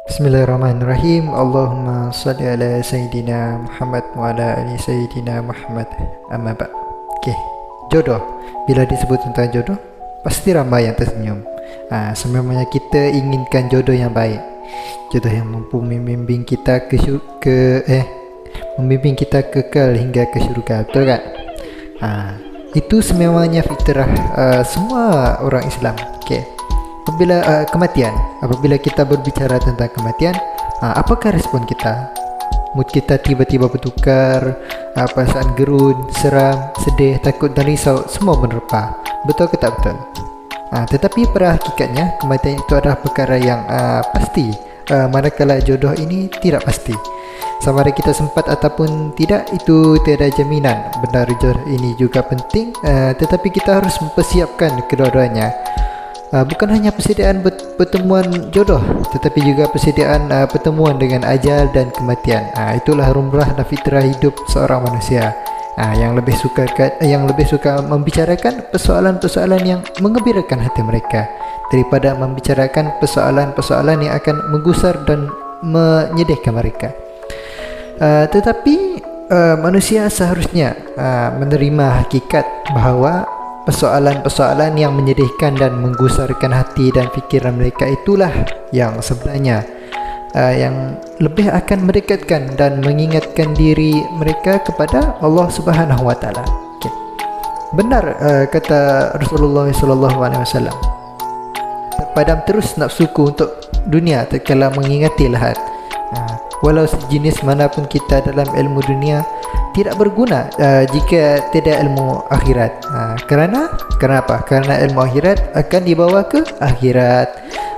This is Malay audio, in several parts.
Bismillahirrahmanirrahim. Allahumma salli ala Sayyidina Muhammad wa ala ali Sayyidina Muhammad. Amma ba'. Okay. Jodoh. Bila disebut tentang jodoh, pasti ramai yang tersenyum. Sememangnya kita inginkan jodoh yang baik, jodoh yang mampu membimbing kita membimbing kita kekal hingga ke syurga, betul tak? Itu sememangnya fitrah semua orang Islam. Okay. Apabila kita berbicara tentang kematian, apakah respon kita? Mood kita tiba-tiba bertukar, perasaan gerun, seram, sedih, takut dan risau semua menerpa. Betul ke tak betul? Tetapi pada hakikatnya kematian itu adalah perkara yang pasti, manakala jodoh ini tidak pasti. Sama ada kita sempat ataupun tidak, itu tiada jaminan. Benar, jodoh ini juga penting, tetapi kita harus mempersiapkan kedua-duanya. Bukan hanya persediaan pertemuan jodoh, tetapi juga persediaan pertemuan dengan ajal dan kematian. Itulah rumrah dan fitrah hidup seorang manusia. Yang lebih suka membicarakan persoalan-persoalan yang menggembirakan hati mereka daripada membicarakan persoalan-persoalan yang akan menggusar dan menyedihkan mereka. Tetapi manusia seharusnya menerima hakikat bahawa persoalan-persoalan yang menyedihkan dan menggusarkan hati dan fikiran mereka itulah yang sebenarnya yang lebih akan mendekatkan dan mengingatkan diri mereka kepada Allah Subhanahu Wa Taala. Okay. Benar kata Rasulullah sallallahu alaihi wasallam, terpadam terus nafsuku untuk dunia tatkala mengingati lahat. Walau sejenis manapun kita dalam ilmu dunia tidak berguna jika tidak ilmu akhirat. Kenapa? Kerana ilmu akhirat akan dibawa ke akhirat,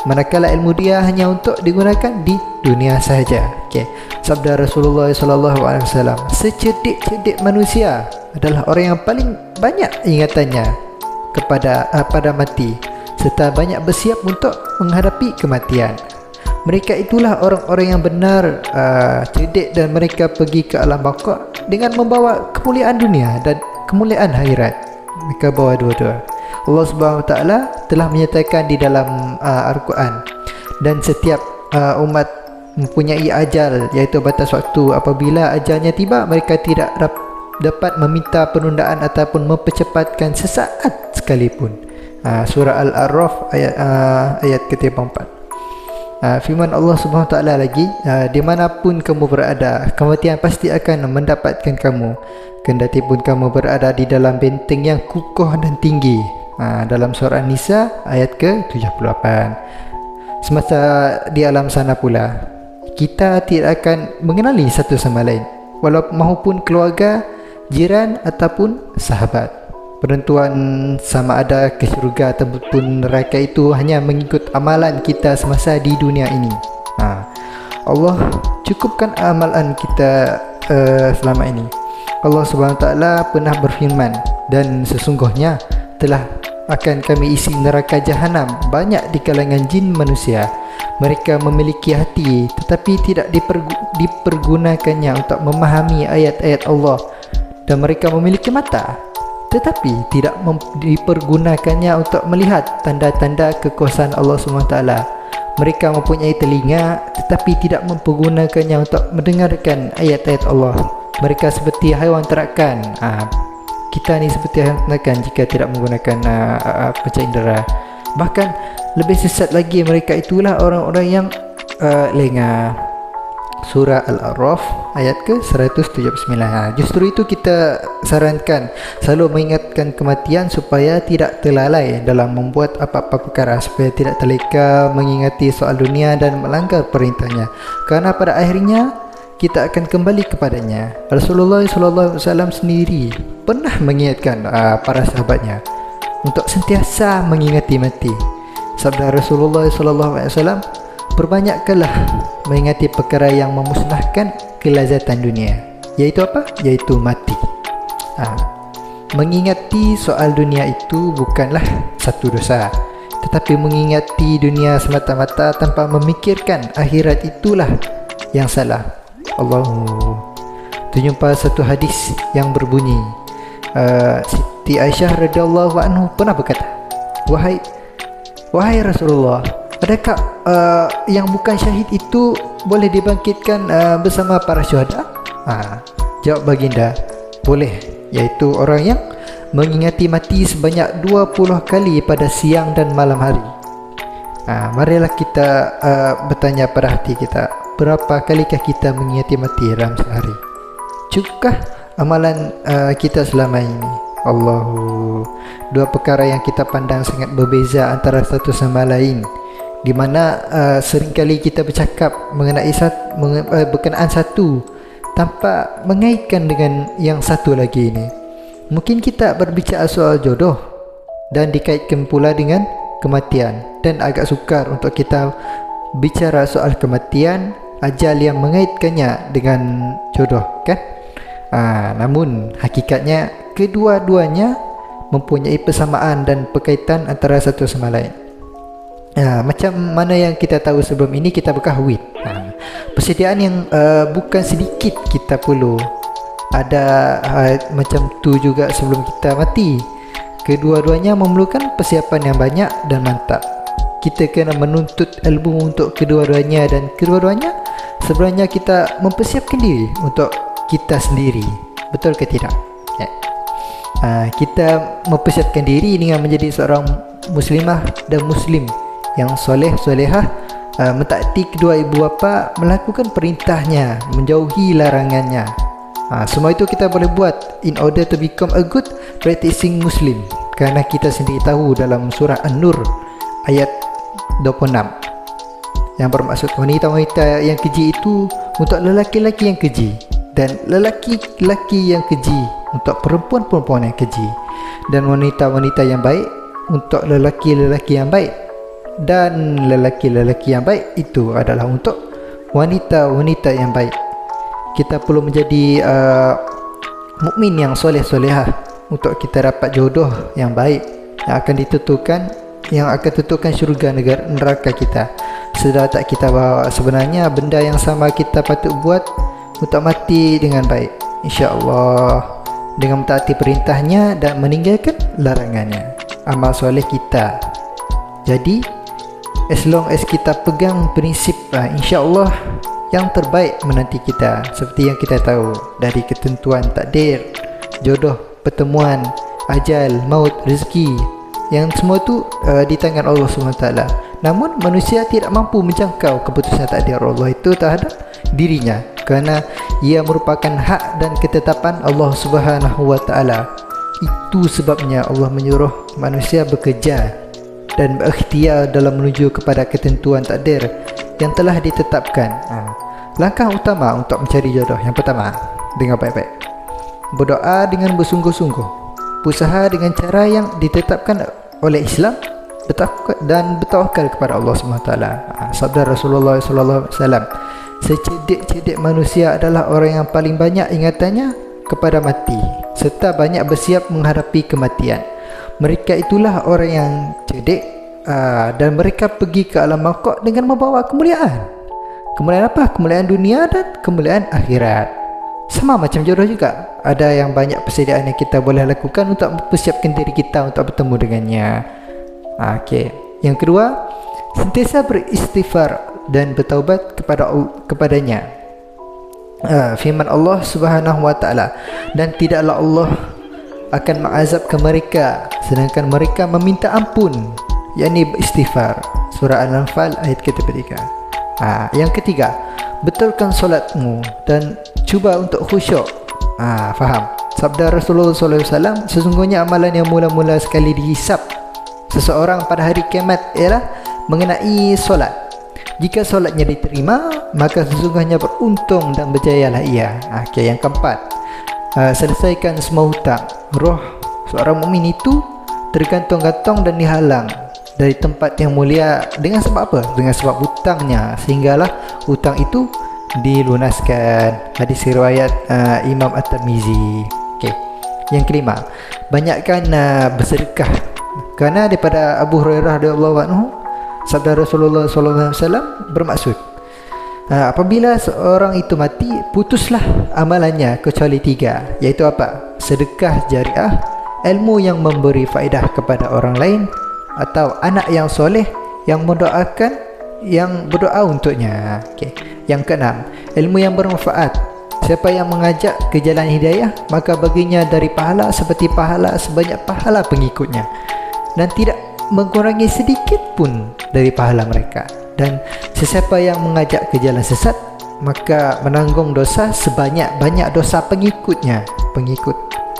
manakala ilmu dia hanya untuk digunakan di dunia sahaja. Okay. Sabda Rasulullah SAW, secerdik-cerdik manusia adalah orang yang paling banyak ingatannya pada mati, serta banyak bersiap untuk menghadapi kematian. Mereka itulah orang-orang yang benar, cerdik, dan mereka pergi ke alam barzakh dengan membawa kemuliaan dunia dan kemuliaan akhirat. Mereka bawa dua-dua. Allah Subhanahu Wa Taala telah menyatakan di dalam Al-Quran, dan setiap umat mempunyai ajal, iaitu batas waktu. Apabila ajalnya tiba, mereka tidak dapat meminta penundaan ataupun mempercepatkan sesaat sekalipun. Surah Al-A'raf ayat ke-34. Firman Allah Subhanahu Wa Taala lagi, di manapun kamu berada, kematian pasti akan mendapatkan kamu, kendati pun kamu berada di dalam benteng yang kukuh dan tinggi. Dalam surah An-Nisa ayat ke-78. Semasa di alam sana pula, kita tidak akan mengenali satu sama lain, maupun keluarga, jiran ataupun sahabat. Penentuan sama ada ke syurga ataupun neraka itu hanya mengikut amalan kita semasa di dunia ini. Allah cukupkan amalan kita selama ini. Allah Subhanahu Wa Taala pernah berfirman, dan sesungguhnya telah akan kami isi neraka jahanam banyak di kalangan jin manusia. Mereka memiliki hati tetapi tidak dipergunakannya untuk memahami ayat-ayat Allah, dan mereka memiliki mata tetapi tidak dipergunakannya untuk melihat tanda-tanda kekuasaan Allah SWT. Mereka mempunyai telinga tetapi tidak mempergunakannya untuk mendengarkan ayat-ayat Allah. Mereka seperti haiwan terakan. Kita ni seperti haiwan terakan jika tidak menggunakan panca indera. Bahkan lebih sesat lagi, mereka itulah orang-orang yang lengah. Surah Al-A'raf ayat ke-179. Justru itu kita sarankan selalu mengingatkan kematian supaya tidak terlalai dalam membuat apa-apa perkara, supaya tidak terleka mengingati soal dunia dan melanggar perintahnya, kerana pada akhirnya kita akan kembali kepadanya. Rasulullah SAW sendiri pernah mengingatkan para sahabatnya untuk sentiasa mengingati mati. Sabda Rasulullah SAW, perbanyakkanlah mengingati perkara yang memusnahkan kelazatan dunia. Iaitu apa? Iaitu mati. Mengingati soal dunia itu bukanlah satu dosa, tetapi mengingati dunia semata-mata tanpa memikirkan akhirat itulah yang salah. Terjumpa satu hadis yang berbunyi, Siti Aisyah radhiyallahu anhu pernah berkata, Wahai Rasulullah, Adakah yang bukan syahid itu boleh dibangkitkan bersama para syuhada? Jawab baginda, boleh, iaitu orang yang mengingati mati sebanyak 20 kali pada siang dan malam hari. Marilah kita bertanya pada hati kita, berapa kalikah kita mengingati mati dalam sehari? Cukupkah amalan kita selama ini? Allahu, dua perkara yang kita pandang sangat berbeza antara satu sama lain, di mana seringkali kita bercakap mengenai berkenaan satu tanpa mengaitkan dengan yang satu lagi ini. Mungkin kita berbicara soal jodoh dan dikaitkan pula dengan kematian, dan agak sukar untuk kita bicara soal kematian, ajal yang mengaitkannya dengan jodoh, kan? Namun hakikatnya kedua-duanya mempunyai persamaan dan perkaitan antara satu sama lain. Macam mana yang kita tahu sebelum ini kita berkahwin, persediaan yang bukan sedikit kita perlu ada, macam tu juga sebelum kita mati. Kedua-duanya memerlukan persiapan yang banyak dan mantap. Kita kena menuntut ilmu untuk kedua-duanya, dan kedua-duanya sebenarnya kita mempersiapkan diri untuk kita sendiri. Betul ke tidak? Kita mempersiapkan diri dengan menjadi seorang muslimah dan muslim yang soleh solehah, mentaati kedua ibu bapa, melakukan perintahnya, menjauhi larangannya. Semua itu kita boleh buat in order to become a good practicing muslim, kerana kita sendiri tahu dalam surah An-Nur ayat 26 yang bermaksud wanita-wanita yang keji itu untuk lelaki-lelaki yang keji, dan lelaki-lelaki yang keji untuk perempuan-perempuan yang keji, dan wanita-wanita yang baik untuk lelaki-lelaki yang baik, dan lelaki-lelaki yang baik itu adalah untuk wanita-wanita yang baik. Kita perlu menjadi mukmin yang soleh-solehah untuk kita dapat jodoh yang baik yang akan tentukan syurga neraka kita. Sedar tak kita bahawa sebenarnya benda yang sama kita patut buat untuk mati dengan baik, insya-Allah, dengan mentaati perintahnya dan meninggalkan larangannya, amal soleh kita. Jadi as long as kita pegang prinsip, insya-Allah yang terbaik menanti kita. Seperti yang kita tahu dari ketentuan takdir, jodoh, pertemuan, ajal, maut, rezeki, yang semua itu di tangan Allah SWT. Namun manusia tidak mampu menjangkau keputusan takdir Allah itu terhadap dirinya, kerana ia merupakan hak dan ketetapan Allah SWT. Itu sebabnya Allah menyuruh manusia bekerja dan berikhtiar dalam menuju kepada ketentuan takdir yang telah ditetapkan. Langkah utama untuk mencari jodoh, yang pertama, dengar baik-baik, berdoa dengan bersungguh-sungguh, berusaha dengan cara yang ditetapkan oleh Islam, dan bertawakal kepada Allah SWT. Sabda Rasulullah SAW, secerdik-cerdik manusia adalah orang yang paling banyak ingatannya kepada mati, serta banyak bersiap menghadapi kematian. Mereka itulah orang yang cerdik, dan mereka pergi ke alam malakut dengan membawa kemuliaan. Kemuliaan apa? Kemuliaan dunia dan kemuliaan akhirat. Sama macam jodoh juga, ada yang banyak persediaan yang kita boleh lakukan untuk mempersiapkan diri kita untuk bertemu dengannya. Yang kedua, sentiasa beristighfar dan bertaubat kepadanya. Firman Allah Subhanahu wa taala, dan tidaklah Allah akan mengazabkan mereka sedangkan mereka meminta ampun, yakni beristighfar. Surah Al-Anfal ayat ke-3. Yang ketiga, betulkan solatmu dan cuba untuk khusyuk. Faham? Sabda Rasulullah SAW, sesungguhnya amalan yang mula-mula sekali dihisap seseorang pada hari kiamat ialah mengenai solat. Jika solatnya diterima, maka sesungguhnya beruntung dan berjayalah ia. Yang keempat, selesaikan semua hutang. Roh seorang mukmin itu tergantung-gantung dan dihalang dari tempat yang mulia dengan sebab apa? Dengan sebab hutangnya, sehinggalah hutang itu dilunaskan. Hadis riwayat Imam At-Tirmizi. Yang kelima, banyakkan bersedekah. Kerana daripada Abu Hurairah radhiyallahu anhu, sabda Rasulullah sallallahu alaihi wasallam bermaksud, apabila seorang itu mati, putuslah amalannya kecuali 3, iaitu apa? Sedekah jariah, ilmu yang memberi faedah kepada orang lain, atau anak yang soleh yang mendoakan, yang berdoa untuknya. Okey. Yang keenam, ilmu yang bermanfaat. Siapa yang mengajak ke jalan hidayah, maka baginya dari pahala seperti pahala sebanyak pahala pengikutnya, dan tidak mengurangi sedikit pun dari pahala mereka. Dan sesiapa yang mengajak ke jalan sesat, maka menanggung dosa sebanyak-banyak dosa pengikut,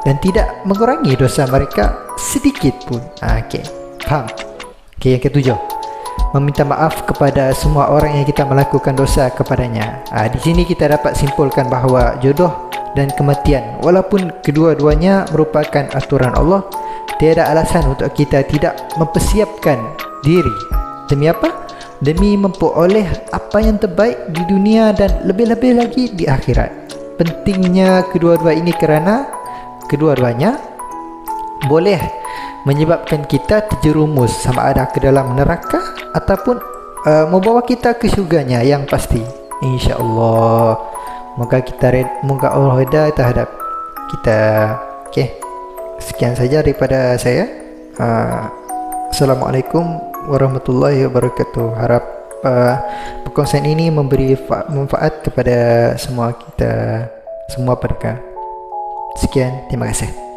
dan tidak mengurangi dosa mereka sedikit pun. Okey, faham? Okey, yang ketujuh, meminta maaf kepada semua orang yang kita melakukan dosa kepadanya. Di sini kita dapat simpulkan bahawa jodoh dan kematian, walaupun kedua-duanya merupakan aturan Allah, tiada alasan untuk kita tidak mempersiapkan diri. Demi apa? Demi memperoleh apa yang terbaik di dunia dan lebih-lebih lagi di akhirat. Pentingnya kedua-dua ini kerana kedua-duanya boleh menyebabkan kita terjerumus sama ada ke dalam neraka ataupun membawa kita ke syurganya yang pasti, insya-Allah. Moga Allah redha terhadap kita. Okey, sekian saja daripada saya. Assalamualaikum warahmatullahi wabarakatuh. Harap perkongsian ini memberi manfaat kepada semua kita, semua pendengar. Sekian, terima kasih.